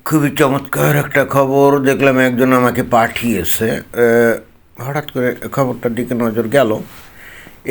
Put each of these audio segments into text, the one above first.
খুবই চমৎকার একটা খবর দেখলাম, একজন আমাকে পাঠিয়েছে। হঠাৎ করে খবরটার দিকে নজর গেল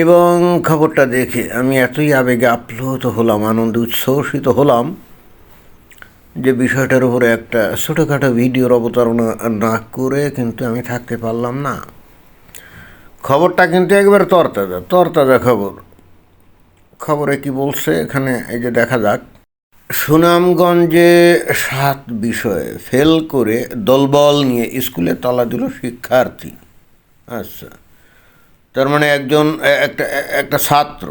এবং খবরটা দেখে আমি এতই আবেগে আপ্লুত হলাম, আনন্দে উচ্ছ্বসিত হলাম যে বিষয়টার উপরে একটা ছোটোখাটো ভিডিওর অবতারণা না করে কিন্তু আমি থাকতে পারলাম না। খবরটা কিন্তু একবার তরতাজা তরতাজা খবর। খবরে কি বলছে এখানে এই যে দেখা যাক। সুনামগঞ্জে 7 বিষয়ে ফেল করে দলবল নিয়ে স্কুলে তালা দিল শিক্ষার্থী। আচ্ছা, তার মানে একজন একটা একটা ছাত্র,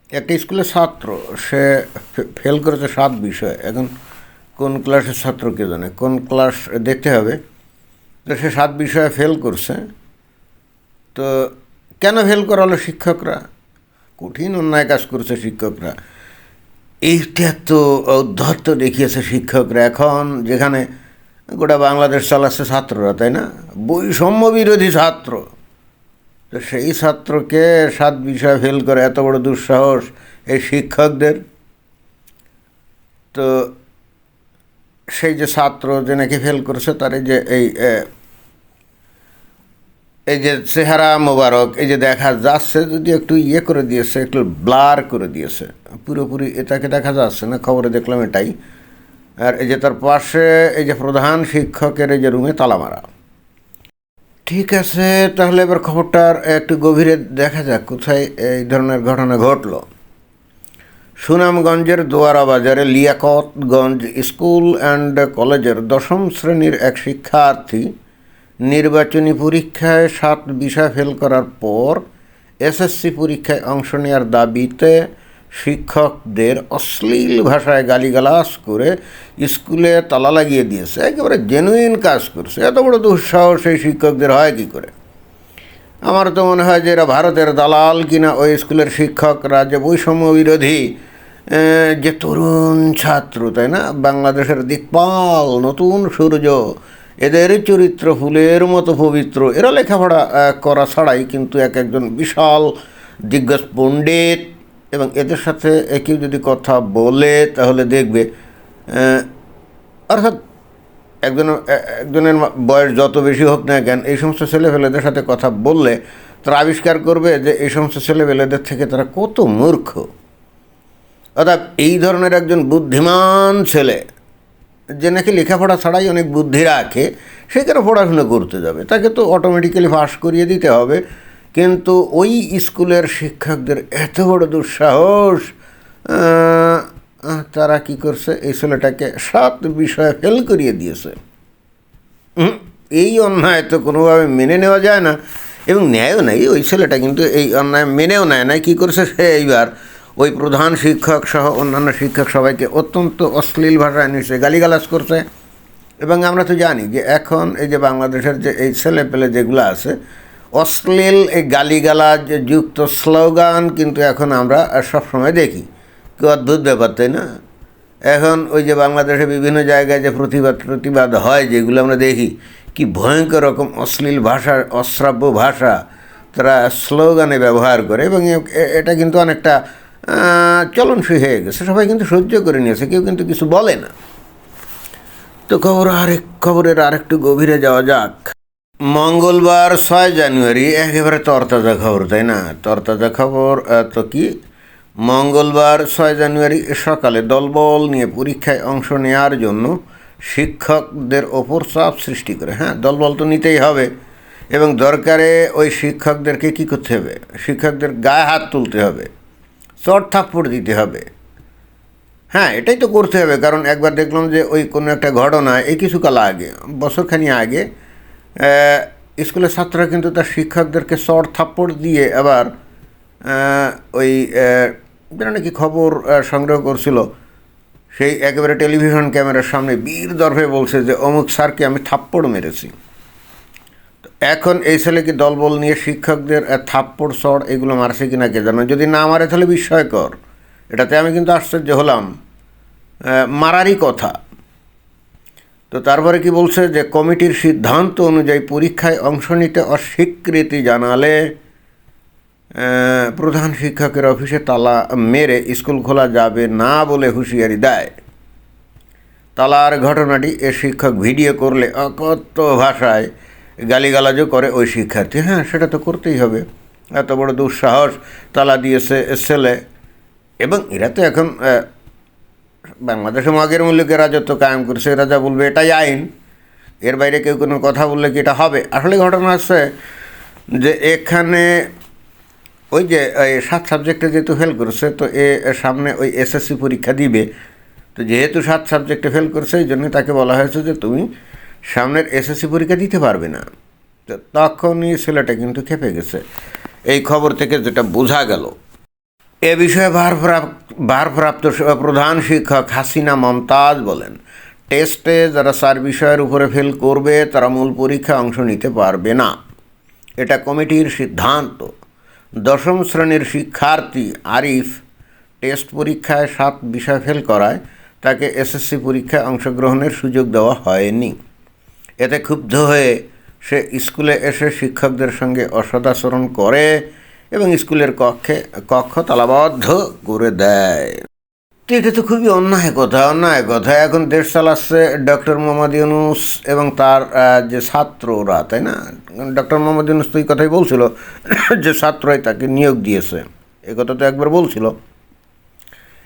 একটা স্কুলের ছাত্র, সে ফেল করেছে 7 বিষয়ে। এখন কোন ক্লাসের ছাত্র কে জানে, কোন ক্লাস দেখতে হবে। তো সে 7 বিষয়ে ফেল করছে। তো কেন ফেল করালো শিক্ষকরা? কঠিন অন্যায় কাজ করছে শিক্ষকরা। এইটা তো ঔদ্ধত্য দেখিয়েছে শিক্ষকরা। এখন যেখানে গোটা বাংলাদেশ চালাচ্ছে ছাত্ররা, তাই না, বৈষম্য বিরোধী ছাত্র, তো সেই ছাত্রকে 7 বিষয় ফেল করে এত বড় দুঃসাহস এই শিক্ষকদের। তো সেই যে ছাত্র যে নাকি ফেল করেছে, তার এই যে এই যে চেহারা মোবারক, এই যে দেখা যাচ্ছে, যদি একটু ইয়ে করে দিয়েছে, একটু ব্লার করে দিয়েছে, পুরোপুরি এটাকে দেখা যাচ্ছে না। খবরে দেখলাম এটাই। আর এই যে তার পাশে এই যে প্রধান শিক্ষকের এই যে রুমে তালা মারা। ঠিক আছে, তাহলে এবার খবরটার একটু গভীরে দেখা যাক কোথায় এই ধরনের ঘটনা ঘটল। সুনামগঞ্জের দোয়ারা বাজারে লিয়াকতগঞ্জ স্কুল অ্যান্ড কলেজের 10ম শ্রেণীর এক শিক্ষার্থী নির্বাচনী পরীক্ষায় 7 বিষয় ফেল করার পর এসএসসি পরীক্ষায় অংশ নেওয়ার দাবিতে শিক্ষকদের অশ্লীল ভাষায় গালিগালাজ করে স্কুলে তালা লাগিয়ে দিয়েছে। একেবারে জেনুইন কাজ করছে। এত বড় দুঃসাহস সেই শিক্ষকদের হয় কী করে? আমার তো মনে হয় যে এরা ভারতের দালাল কিনা। ওই স্কুলের শিক্ষকরা যে বৈষম্য বিরোধী যে তরুণ ছাত্র, তাই না, বাংলাদেশের দিকপাল, নতুন সূর্য, এদের চরিত্র ফুলের মতো পবিত্র। এরা লেখাপড়া করা ছাড়াই কিন্তু এক একজন বিশাল দিগ্গজ পণ্ডিত। এবং এদের সাথে কেউ যদি কথা বলে তাহলে দেখবে, অর্থাৎ একজনের বয়স যত বেশি হোক না কেন, এই সমস্ত ছেলেপেলেদের সাথে কথা বললে তারা আবিষ্কার করবে যে এই সমস্ত ছেলেপেলেদের থেকে তারা কত মূর্খ। অর্থাৎ এই ধরনের একজন বুদ্ধিমান ছেলে যে নাকি লেখাপড়া ছাড়াই অনেক বুদ্ধি রাখে, সে কেন পড়াশুনো করতে যাবে? তাকে তো অটোমেটিক্যালি পাস করিয়ে দিতে হবে। কিন্তু ওই স্কুলের শিক্ষকদের এত বড় দুঃসাহস, তারা কি করছে, এই ছেলেটাকে 7 বিষয়ে ফেল করিয়ে দিয়েছে। এই অন্যায় তো কোনোভাবে মেনে নেওয়া যায় না, এবং ন্যায়ও নাই। ওই ছেলেটা কিন্তু এই অন্যায় মেনেও নেয় না। কী করছে সে এইবার ওই প্রধান শিক্ষক সহ অন্যান্য শিক্ষক সবাইকে অত্যন্ত অশ্লীল ভাষায় নিশ্চয়ই গালিগালাজ করছে। এবং আমরা তো জানি যে এখন এই যে বাংলাদেশের যে এই ছেলেপেলে যেগুলো আছে, অশ্লীল এই গালিগালাজ যুক্ত স্লোগান কিন্তু এখন আমরা সবসময় দেখি। কি অদ্ভুত ব্যাপার, তাই না? এখন ওই যে বাংলাদেশে বিভিন্ন জায়গায় যে প্রতিবাদ হয়, যেগুলো আমরা দেখি, কি ভয়ঙ্কর রকম অশ্লীল ভাষা, অশ্রাব্য ভাষা তারা স্লোগানে ব্যবহার করে। এবং এটা কিন্তু অনেকটা চলনসই হয়ে গেছে। সবাই কিন্তু সহ্য করে নিয়েছে, কেউ কিন্তু কিছু বলে না। তো খবরের আরেকটু গভীরে যাওয়া যাক। মঙ্গলবার 6 জানুয়ারি, একেবারে তরতাজা খবর, তাই না? তরতাজা খবর তো কি, মঙ্গলবার 6 জানুয়ারি সকালে দলবল নিয়ে পরীক্ষায় অংশ নেওয়ার জন্য শিক্ষকদের ওপর চাপ সৃষ্টি করে। হ্যাঁ, দলবল তো নিতেই হবে, এবং দরকারে ওই শিক্ষকদেরকে কী করতে হবে? শিক্ষকদের গায়ে হাত তুলতে হবে, চড় থাপ্পড় দিতে হবে। হ্যাঁ, এটাই তো করতে হবে। কারণ একবার দেখলাম যে ওই কোনো একটা ঘটনা, এই কিছুকাল আগে, বছরখানি আগে, স্কুলের ছাত্ররা কিন্তু তার শিক্ষকদেরকে চড় থাপ্পড় দিয়ে আবার ওই যেটা নাকি খবর সংগ্রহ করছিল, সেই একেবারে টেলিভিশন ক্যামেরার সামনে বীর দর্ভে বলছে যে অমুক স্যারকে আমি থাপ্পড় মেরেছি। এখন এই ছেলে কি দলবল নিয়ে শিক্ষকদের থাপ্পড় চড় এগুলো মারছে কিনা কে জানো? যদি না মারে তাহলে বিস্ময়কর। এটাতে আমি কিন্তু আশ্চর্য হলাম, মারারই কথা। তো তারপরে কি বলছে যে কমিটির সিদ্ধান্ত অনুযায়ী পরীক্ষায় অংশ নিতে অস্বীকৃতি জানালে প্রধান শিক্ষকের অফিসে তালা মেরে স্কুল খোলা যাবে না বলে হুঁশিয়ারি দেয়। তালার ঘটনাটি এ শিক্ষক ভিডিও করলে কত ভাষায় গালিগালাজও করে ওই শিক্ষার্থী। হ্যাঁ, সেটা তো করতেই হবে, এত বড় দুঃসাহস, তালা দিয়েছে ছেলে। এবং এরা তো এখন বাংলাদেশে মগের মুলুকে রাজত্ব কায়েম করছে, এরা যা বলবে এটাই আইন, এর বাইরে কেউ কোনো কথা বললে কি এটা হবে? আসলে ঘটনা আছে যে এখানে ওই যে 7 সাবজেক্টে যেহেতু ফেল করছে, তো সামনে ওই এসএসসি পরীক্ষা দিবে, তো যেহেতু 7 সাবজেক্টে ফেল করছে এই জন্য তাকে বলা হয়েছে যে তুমি সামনের এসএসসি পরীক্ষা দিতে পারবে না। তো তখনই ছেলেটা কিন্তু খেপে গেছে, এই খবর থেকে যেটা বোঝা গেল। এ বিষয়ে ভারপ্রাপ্ত প্রধান শিক্ষক হাসিনা মমতাজ বলেন, টেস্টে যারা 4 বিষয়ের উপরে ফেল করবে তারা মূল পরীক্ষায় অংশ নিতে পারবে না, এটা কমিটির সিদ্ধান্ত। 10ম শ্রেণীর শিক্ষার্থী আরিফ টেস্ট পরীক্ষায় 7 বিষয় ফেল করায় তাকে এসএসসি পরীক্ষায় অংশগ্রহণের সুযোগ দেওয়া হয়নি। এতে ক্ষুব্ধ হয়ে সে স্কুলে এসে শিক্ষকদের সঙ্গে অসদাচরণ করে এবং স্কুলের কক্ষ তালাবদ্ধ করে দেয়। তো এটা তো খুবই অন্যায় কথা। এখন দেশ চালাচ্ছে ডক্টর মোহাম্মদ ইউনূস এবং তার যে ছাত্ররা, তাই না? ডক্টর মোহাম্মদ ইউনূস তো এই কথাই বলছিল যে ছাত্ররাই তাকে নিয়োগ দিয়েছে, এ কথা তো একবার বলছিল।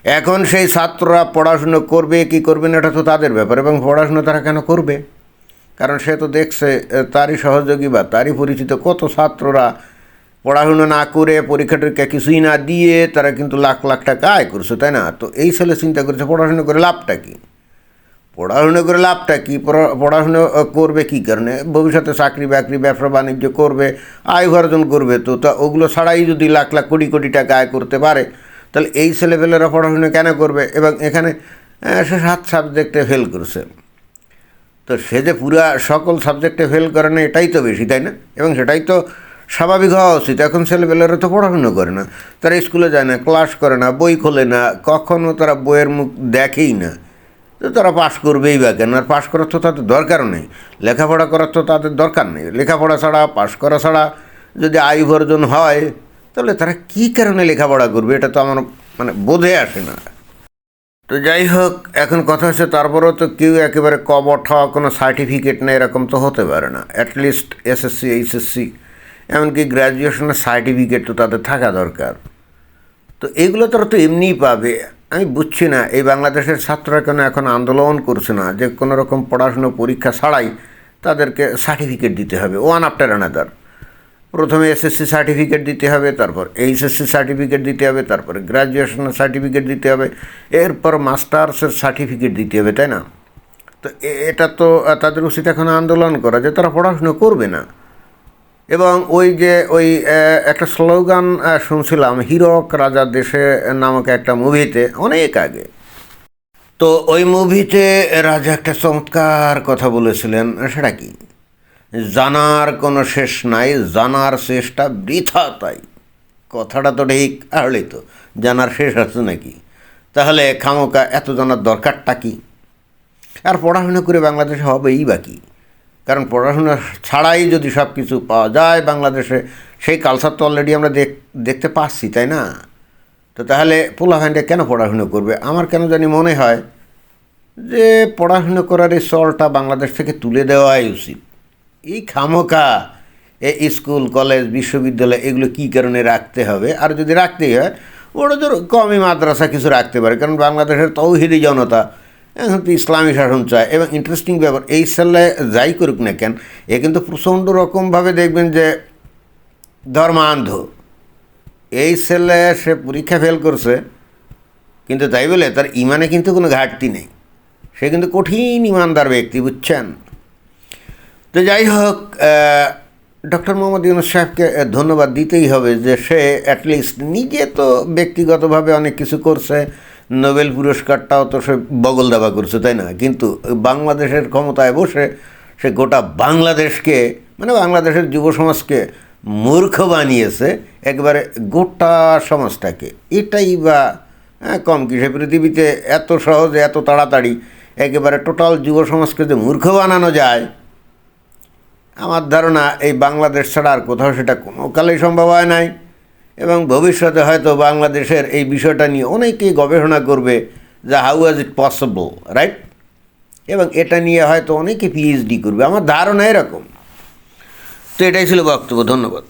এখন সেই ছাত্ররা পড়াশুনো করবে কি করবে না এটা তো তাদের ব্যাপার, এবং পড়াশুনো তারা কেন করবে? কারণ সে তো দেখছে তারই সহযোগী বা তারই পরিচিত কত ছাত্ররা পড়াশুনো না করে পরীক্ষা টরীক্ষা কিছুই না দিয়ে তারা কিন্তু লাখ লাখ টাকা আয় করছে, তাই না? তো এই ছেলে চিন্তা করছে পড়াশুনো করে লাভটা কী, পড়াশুনো করবে কী কারণে? ভবিষ্যতে চাকরি বাকরি ব্যবসা বাণিজ্য করবে, আয় উপার্জন করবে, তো তা ওগুলো ছাড়াই যদি লাখ লাখ কোটি কোটি টাকা আয় করতে পারে, তাহলে এই ছেলেপেলেরা পড়াশুনো কেন করবে? এবং এখানে সে 7 সাবজেক্টে ফেল করছে, তো সে যে পুরা সকল সাবজেক্টে ফেল করে না এটাই তো বেশি, তাই না? এবং সেটাই তো স্বাভাবিক হওয়া উচিত। এখন ছেলেপেলেরা তো পড়াশুনো করে না, তারা স্কুলে যায় না, ক্লাস করে না, বই খোলে না, কখনও তারা বইয়ের মুখ দেখেই না, তো তারা পাশ করবেই বা কেন? আর পাশ করার তো তাদের দরকারও নেই, লেখাপড়া করার তো তাদের দরকার নেই। লেখাপড়া ছাড়া, পাশ করা ছাড়া যদি আয় উপার্জন হয় তাহলে তারা কী কারণে লেখাপড়া করবে? এটা তো আমার বোধে আসে না। তো যাই হোক, এখন কথা হচ্ছে তারপরেও তো কেউ একেবারে কবঠা কোনো সার্টিফিকেট নেই এরকম তো হতে পারে না। অ্যাটলিস্ট এসএসসি, এইচএসসি, এমনকি গ্র্যাজুয়েশনের সার্টিফিকেট তো তাদের থাকা দরকার। তো এগুলো তারা তো এমনিই পাবে। আমি বুঝছি না এই বাংলাদেশের ছাত্ররা কেন এখন আন্দোলন করছে না যে কোনো রকম পড়াশুনো পরীক্ষা ছাড়াই তাদেরকে সার্টিফিকেট দিতে হবে, ওয়ান আফটার অ্যানাদার। প্রথমে এসএসসি সার্টিফিকেট দিতে হবে, তারপর এইচএসসি সার্টিফিকেট দিতে হবে, তারপরে গ্র্যাজুয়েশনের সার্টিফিকেট দিতে হবে, এরপর মাস্টার্সের সার্টিফিকেট দিতে হবে, তাই না? তো এটা তো তাদের উচিত এখন আন্দোলন করা যে তারা পড়াশুনো করবে না। এবং ওই একটা স্লোগান শুনছিলাম হীরক রাজা দেশে নামক একটা মুভিতে অনেক আগে, তো ওই মুভিতে রাজা একটা চমৎকার কথা বলেছিলেন। সেটা কি? জানার কোনো শেষ নাই, জানার শেষটা বৃথা তাই। কথাটা তো ঠিক, আসলে তো জানার শেষ আছে নাকি? তাহলে খামোকা এত জানার দরকারটা কি? আর পড়াশোনা করে বাংলাদেশে হবেই বাকি, কারণ পড়াশোনা ছাড়াই যদি সব কিছু পাওয়া যায় বাংলাদেশে, সেই কালচার তো অলরেডি আমরা দেখতে পাচ্ছি, তাই না? তো তাহলে পোলাভাইনটা কেন পড়াশুনো করবে? আমার কেন জানি মনে হয় যে পড়াশুনো করার এই চলটা বাংলাদেশ থেকে তুলে দেওয়াই উচিত। এই খামোকা এই স্কুল, কলেজ, বিশ্ববিদ্যালয় এগুলো কী কারণে রাখতে হবে? আর যদি রাখতেই হয় ওটা কমই মাদ্রাসা কিছু রাখতে পারে, কারণ বাংলাদেশের তৌহিদি জনতা এখন তো ইসলামী শাসন চায়। এবং ইন্টারেস্টিং ব্যাপার, এই ছেলে যাই করুক না কেন, এ কিন্তু প্রচণ্ড রকমভাবে দেখবেন যে ধর্মান্ধ। এই ছেলে সে পরীক্ষা ফেল করছে, কিন্তু তাই বলে তার ইমানে কিন্তু কোনো ঘাটতি নেই, সে কিন্তু কঠিন ইমানদার ব্যক্তি, বুঝছেন? তো যাই হোক, ডক্টর মোহাম্মদ ইউনূস সাহেবকে ধন্যবাদ দিতেই হবে যে সে অ্যাটলিস্ট নিজে তো ব্যক্তিগতভাবে অনেক কিছু করছে, নোবেল পুরস্কারটাও তো সে বগল দাবা করছে, তাই না? কিন্তু বাংলাদেশের ক্ষমতায় বসে সে গোটা বাংলাদেশকে, বাংলাদেশের যুব সমাজকে মূর্খ বানিয়েছে, একবারে গোটা সমাজটাকে। এটাই বা কম কি? সে পৃথিবীতে এত সহজে, এত তাড়াতাড়ি একেবারে টোটাল যুব সমাজকে যে মূর্খ বানানো যায়, আমার ধারণা এই বাংলাদেশ ছাড়া আর কোথাও সেটা কোনো কালেই সম্ভব হয় নাই। এবং ভবিষ্যতে হয়তো বাংলাদেশের এই বিষয়টা নিয়ে অনেকেই গবেষণা করবে যে how was it possible, right? এবং এটা নিয়ে হয়তো অনেকে পিএইচডি করবে, আমার ধারণা এরকম। তো এটাই ছিল বক্তব্য। ধন্যবাদ।